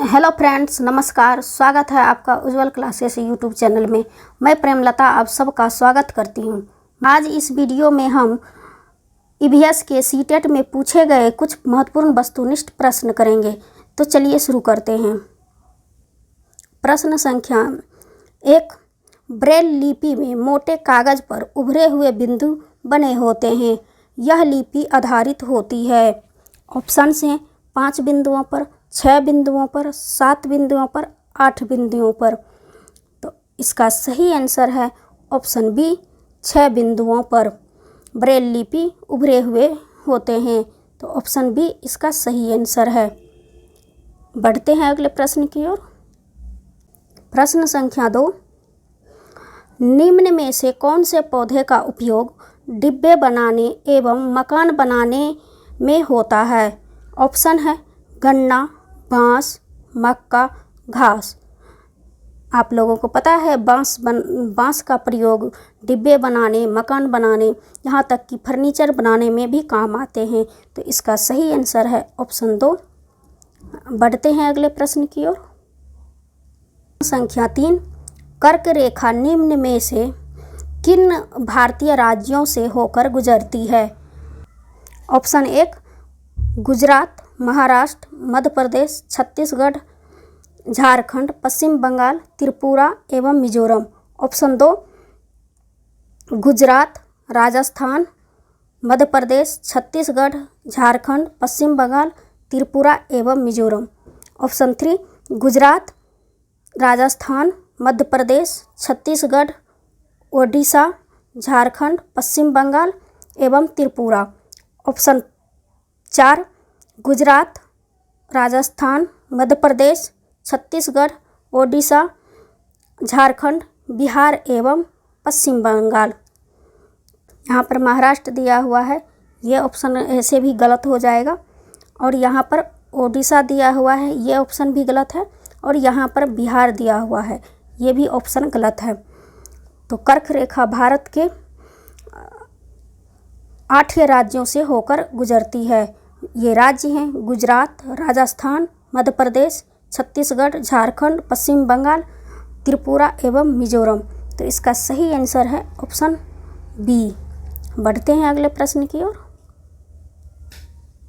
Hello friends, नमस्कार। स्वागत है आपका उज्जवल क्लासेस यूट्यूब चैनल में। मैं प्रेमलता आप सबका स्वागत करती हूं। आज इस वीडियो में हम ईवीएस के सीटेट में पूछे गए कुछ महत्वपूर्ण वस्तुनिष्ठ प्रश्न करेंगे। तो चलिए शुरू करते हैं। प्रश्न संख्या 1। ब्रेल लिपि में मोटे कागज पर उभरे हुए बिंदु बने होते हैं। यह लिपि आधारित होती है। ऑप्शंस हैं 5 बिंदुओं पर, 6 बिंदुओं पर, 7 बिंदुओं पर, 8 बिंदुओं पर। तो इसका सही आंसर है ऑप्शन बी, 6 बिंदुओं पर ब्रेल लिपि उभरे हुए होते हैं। तो ऑप्शन बी इसका सही आंसर है। बढ़ते हैं अगले प्रश्न की ओर। प्रश्न संख्या 2। निम्न में से कौन से पौधे का उपयोग डिब्बे बनाने एवं मकान बनाने में होता है? ऑप्शन है गन्ना, बांस, मक्का, घास। आप लोगों को पता है बांस का प्रयोग डिब्बे बनाने, मकान बनाने, यहाँ तक कि फर्नीचर बनाने में भी काम आते हैं। तो इसका सही आंसर है ऑप्शन 2। बढ़ते हैं अगले प्रश्न की ओर। संख्या 3। कर्क रेखा निम्न में से किन भारतीय राज्यों से होकर गुजरती है? ऑप्शन 1 गुजरात, महाराष्ट्र, मध्य प्रदेश, छत्तीसगढ़, झारखंड, पश्चिम बंगाल, त्रिपुरा एवं मिजोरम। ऑप्शन 2 गुजरात, राजस्थान, मध्य प्रदेश, छत्तीसगढ़, झारखंड, पश्चिम बंगाल, त्रिपुरा एवं मिजोरम। ऑप्शन 3 गुजरात, राजस्थान, मध्य प्रदेश, छत्तीसगढ़, ओडिशा, झारखंड, पश्चिम बंगाल एवं त्रिपुरा। ऑप्शन 4 गुजरात, राजस्थान, मध्य प्रदेश, छत्तीसगढ़, ओडिशा, झारखंड, बिहार एवं पश्चिम बंगाल। यहाँ पर महाराष्ट्र दिया हुआ है, ये ऑप्शन ऐसे भी गलत हो जाएगा। और यहाँ पर ओडिशा दिया हुआ है, ये ऑप्शन भी गलत है। और यहाँ पर बिहार दिया हुआ है, ये भी ऑप्शन गलत है। तो कर्क रेखा भारत के 8 राज्यों से होकर गुजरती है। ये राज्य हैं गुजरात, राजस्थान, मध्य प्रदेश, छत्तीसगढ़, झारखंड, पश्चिम बंगाल, त्रिपुरा एवं मिजोरम। तो इसका सही आंसर है ऑप्शन बी। बढ़ते हैं अगले प्रश्न की ओर।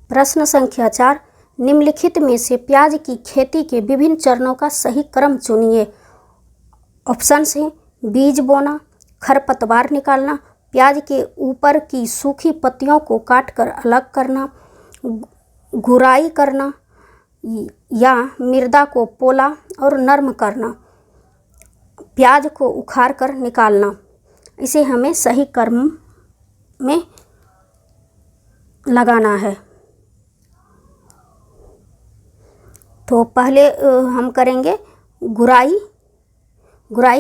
प्रश्न संख्या 4। निम्नलिखित में से प्याज की खेती के विभिन्न चरणों का सही क्रम चुनिए। ऑप्शंस हैं बीज बोना, खरपतवार निकालना, प्याज के ऊपर की सूखी पत्तियों को काटकर अलग करना, गुराई करना या मृदा को पोला और नरम करना, प्याज को उखाड़ कर निकालना। इसे हमें सही क्रम में लगाना है। तो पहले हम करेंगे गुराई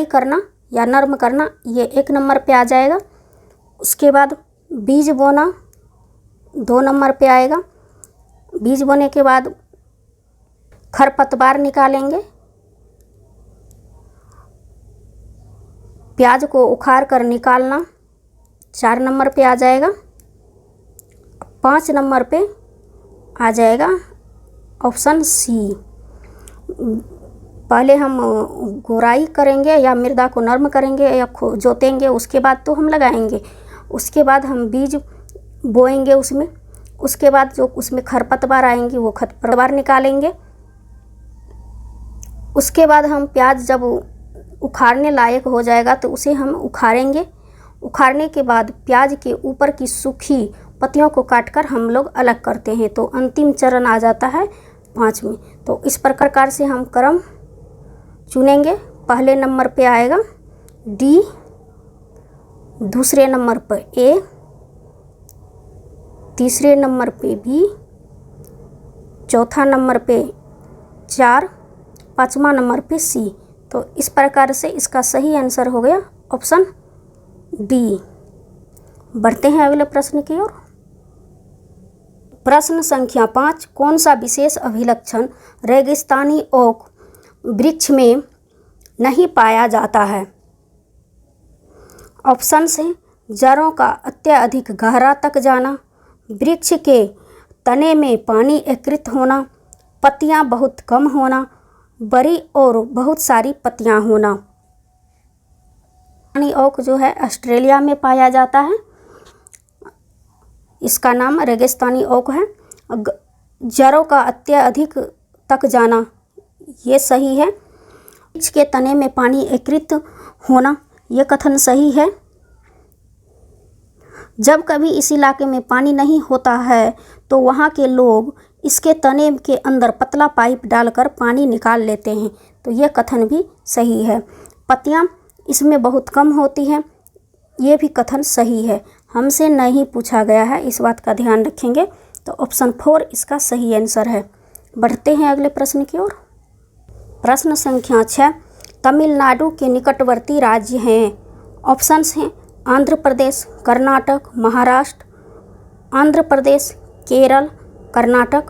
करना या नरम करना, ये 1 नंबर पे आ जाएगा। उसके बाद बीज बोना 2 नंबर पे आएगा। बीज बोने के बाद खरपतवार निकालेंगे, प्याज को उखाड़ कर निकालना 4 नंबर पे आ जाएगा। 5 नंबर पे आ जाएगा ऑप्शन सी। पहले हम गोराई करेंगे या मृदा को नरम करेंगे या जोतेंगे, उसके बाद तो हम लगाएंगे। उसके बाद हम बीज बोएंगे उसमें। उसके बाद जो उसमें खरपतवार आएंगी वो खरपतवार निकालेंगे। उसके बाद हम प्याज जब उखाड़ने लायक हो जाएगा तो उसे हम उखाड़ेंगे। उखाड़ने के बाद प्याज के ऊपर की सूखी पत्तियों को काटकर हम लोग अलग करते हैं। तो अंतिम चरण आ जाता है 5वें। तो इस प्रकार से हम क्रम चुनेंगे। पहले नंबर पे आएगा डी, दूसरे नंबर पर ए, तीसरे नंबर पे बी, चौथा नंबर पे 4, 5वां नंबर पे सी। तो इस प्रकार से इसका सही आंसर हो गया ऑप्शन डी। बढ़ते हैं अगले प्रश्न की ओर। प्रश्न संख्या 5। कौन सा विशेष अभिलक्षण रेगिस्तानी ओक वृक्ष में नहीं पाया जाता है? ऑप्शंस हैं जड़ों का अत्यधिक गहरा तक जाना, वृक्ष के तने में पानी एकत्रित होना, पत्तियां बहुत कम होना, बड़ी और बहुत सारी पत्तियां होना। रेगिस्तानी ओक जो है ऑस्ट्रेलिया में पाया जाता है, इसका नाम रेगिस्तानी ओक है। जड़ों का अत्यधिक तक जाना, ये सही है। वृक्ष के तने में पानी एकत्रित होना, ये कथन सही है। जब कभी इस इलाके में पानी नहीं होता है तो वहाँ के लोग इसके तने के अंदर पतला पाइप डालकर पानी निकाल लेते हैं, तो ये कथन भी सही है। पत्तियाँ इसमें बहुत कम होती हैं, ये भी कथन सही है। हमसे नहीं पूछा गया है, इस बात का ध्यान रखेंगे। तो ऑप्शन 4 इसका सही आंसर है। बढ़ते हैं अगले प्रश्न की ओर। प्रश्न संख्या 6, तमिलनाडु के निकटवर्ती राज्य हैं। ऑप्शंस हैं आंध्र प्रदेश, कर्नाटक, महाराष्ट्र, आंध्र प्रदेश, केरल, कर्नाटक,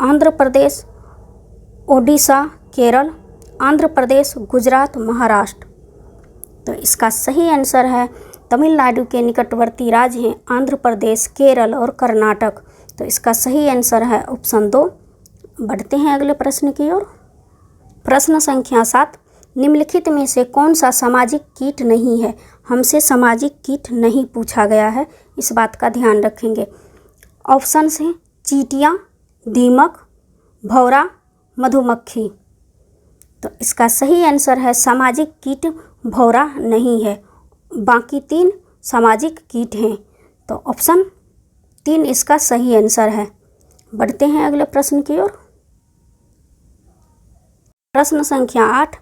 आंध्र प्रदेश, ओडिशा, केरल, आंध्र प्रदेश, गुजरात, महाराष्ट्र। तो इसका सही आंसर है तमिलनाडु के निकटवर्ती राज्य हैं आंध्र प्रदेश, केरल और कर्नाटक। तो इसका सही आंसर है ऑप्शन 2। बढ़ते हैं अगले प्रश्न की ओर। प्रश्न संख्या 7, निम्नलिखित में से कौन सा सामाजिक कीट नहीं है। हमसे सामाजिक कीट नहीं पूछा गया है, इस बात का ध्यान रखेंगे। ऑप्शंस हैं चींटियाँ, दीमक, भौरा, मधुमक्खी। तो इसका सही आंसर है सामाजिक कीट भौरा नहीं है, बाकी 3 सामाजिक कीट हैं। तो ऑप्शन 3 इसका सही आंसर है। बढ़ते हैं अगले प्रश्न की ओर। प्रश्न संख्या 8,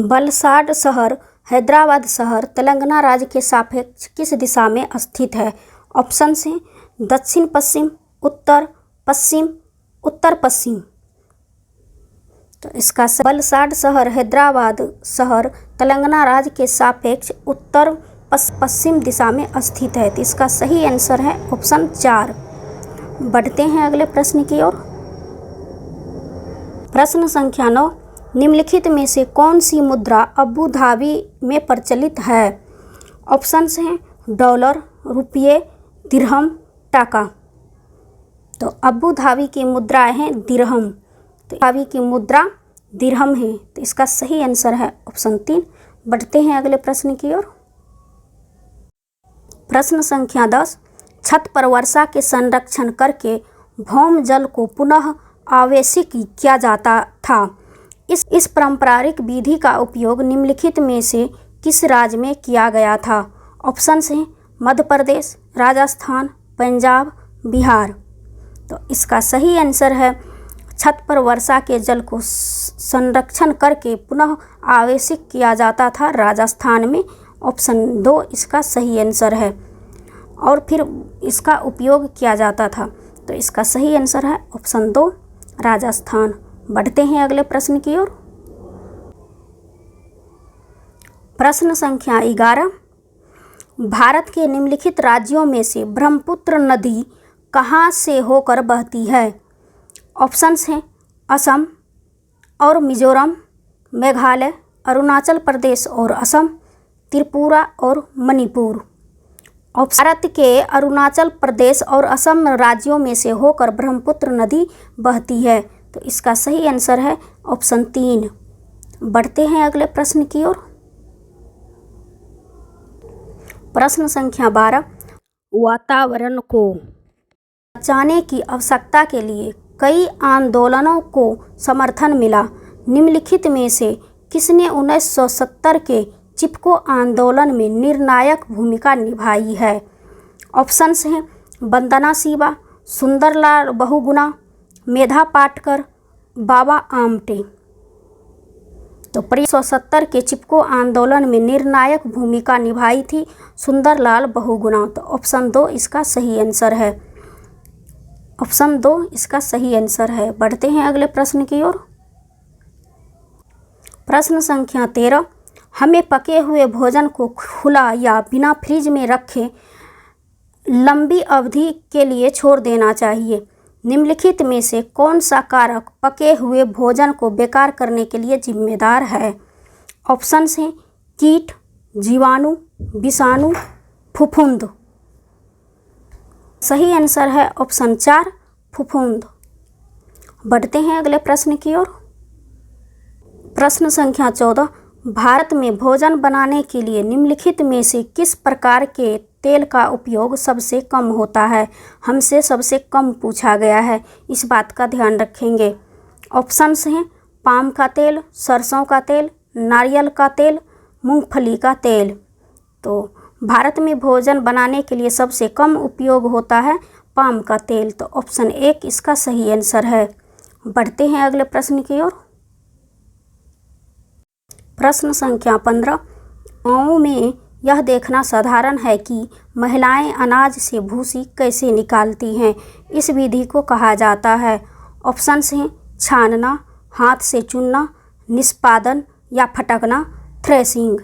वलसाड शहर हैदराबाद शहर तेलंगाना राज्य के सापेक्ष किस दिशा में स्थित है। ऑप्शन हैं दक्षिण पश्चिम, उत्तर पश्चिम, उत्तर पश्चिम। तो इसका वलसाड शहर हैदराबाद शहर तेलंगाना राज्य के सापेक्ष उत्तर पश्चिम दिशा में स्थित है। तो इसका सही आंसर है ऑप्शन 4। बढ़ते हैं अगले प्रश्न की ओर। प्रश्न संख्या 9, निम्नलिखित में से कौन सी मुद्रा अबू धाबी में प्रचलित है। ऑप्शंस हैं डॉलर, रुपये, दिरहम, टाका। तो अबू धाबी की मुद्राएं हैं दिरहम, तो धाबी की मुद्रा दिरहम है। तो इसका सही आंसर है ऑप्शन 3। बढ़ते हैं अगले प्रश्न की ओर। प्रश्न संख्या 10, छत पर वर्षा के संरक्षण करके भौम जल को पुनः आवेशित किया जाता था। इस पारंपरिक विधि का उपयोग निम्नलिखित में से किस राज्य में किया गया था। ऑप्शंस हैं मध्य प्रदेश, राजस्थान, पंजाब, बिहार। तो इसका सही आंसर है छत पर वर्षा के जल को संरक्षण करके पुनः आवेशित किया जाता था राजस्थान में। ऑप्शन 2 इसका सही आंसर है। और फिर इसका उपयोग किया जाता था, तो इसका सही आंसर है ऑप्शन 2 राजस्थान। बढ़ते हैं अगले प्रश्न की ओर। प्रश्न संख्या 11, भारत के निम्नलिखित राज्यों में से ब्रह्मपुत्र नदी कहाँ से होकर बहती है। ऑप्शंस हैं असम और मिजोरम, मेघालय, अरुणाचल प्रदेश और असम, त्रिपुरा और मणिपुर। भारत के अरुणाचल प्रदेश और असम राज्यों में से होकर ब्रह्मपुत्र नदी बहती है। तो इसका सही आंसर है ऑप्शन 3। बढ़ते हैं अगले प्रश्न की ओर। प्रश्न संख्या 12, वातावरण को बचाने की आवश्यकता के लिए कई आंदोलनों को समर्थन मिला। निम्नलिखित में से किसने 1970 के चिपको आंदोलन में निर्णायक भूमिका निभाई है। ऑप्शंस हैं वंदना शिवा, सुंदरलाल बहुगुणा, मेधा पाटकर, बाबा आमटे। तो 1970 के चिपको आंदोलन में निर्णायक भूमिका निभाई थी सुंदरलाल बहुगुणा। तो ऑप्शन 2 इसका सही आंसर है। ऑप्शन 2 इसका सही आंसर है। बढ़ते हैं अगले प्रश्न की ओर। प्रश्न संख्या 13, हमें पके हुए भोजन को खुला या बिना फ्रिज में रखे लंबी अवधि के लिए छोड़ देना चाहिए। निम्नलिखित में से कौन सा कारक पके हुए भोजन को बेकार करने के लिए जिम्मेदार है। ऑप्शंस हैं कीट, जीवाणु, विषाणु, फफूंद। सही आंसर है ऑप्शन 4 फफूंद। बढ़ते हैं अगले प्रश्न की ओर। प्रश्न संख्या 14, भारत में भोजन बनाने के लिए निम्नलिखित में से किस प्रकार के तेल का उपयोग सबसे कम होता है? हमसे सबसे कम पूछा गया है, इस बात का ध्यान रखेंगे। ऑप्शंस हैं पाम का तेल, सरसों का तेल, नारियल का तेल, मूंगफली का तेल। तो भारत में भोजन बनाने के लिए सबसे कम उपयोग होता है पाम का तेल, तो ऑप्शन 1 इसका सही आंसर है। बढ़ते हैं अगले प्रश्न की ओर। प्रश्न संख्या 15, गाँवों में यह देखना साधारण है कि महिलाएं अनाज से भूसी कैसे निकालती हैं। इस विधि को कहा जाता है। ऑप्शंस हैं छानना, हाथ से चुनना, निष्पादन या फटकना, थ्रेसिंग।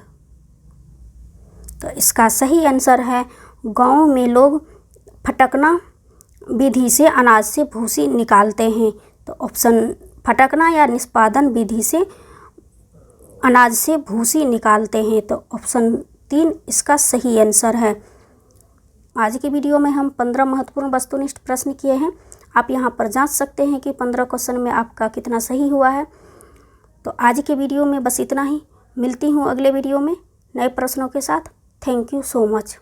तो इसका सही आंसर है गाँव में लोग फटकना विधि से अनाज से भूसी निकालते हैं। तो ऑप्शन फटकना या निष्पादन विधि से अनाज से भूसी निकालते हैं, तो ऑप्शन 3 इसका सही आंसर है। आज की वीडियो में हम 15 महत्वपूर्ण वस्तुनिष्ठ प्रश्न किए हैं। आप यहां पर जांच सकते हैं कि 15 क्वेश्चन में आपका कितना सही हुआ है। तो आज के वीडियो में बस इतना ही। मिलती हूं अगले वीडियो में नए प्रश्नों के साथ। Thank you so much.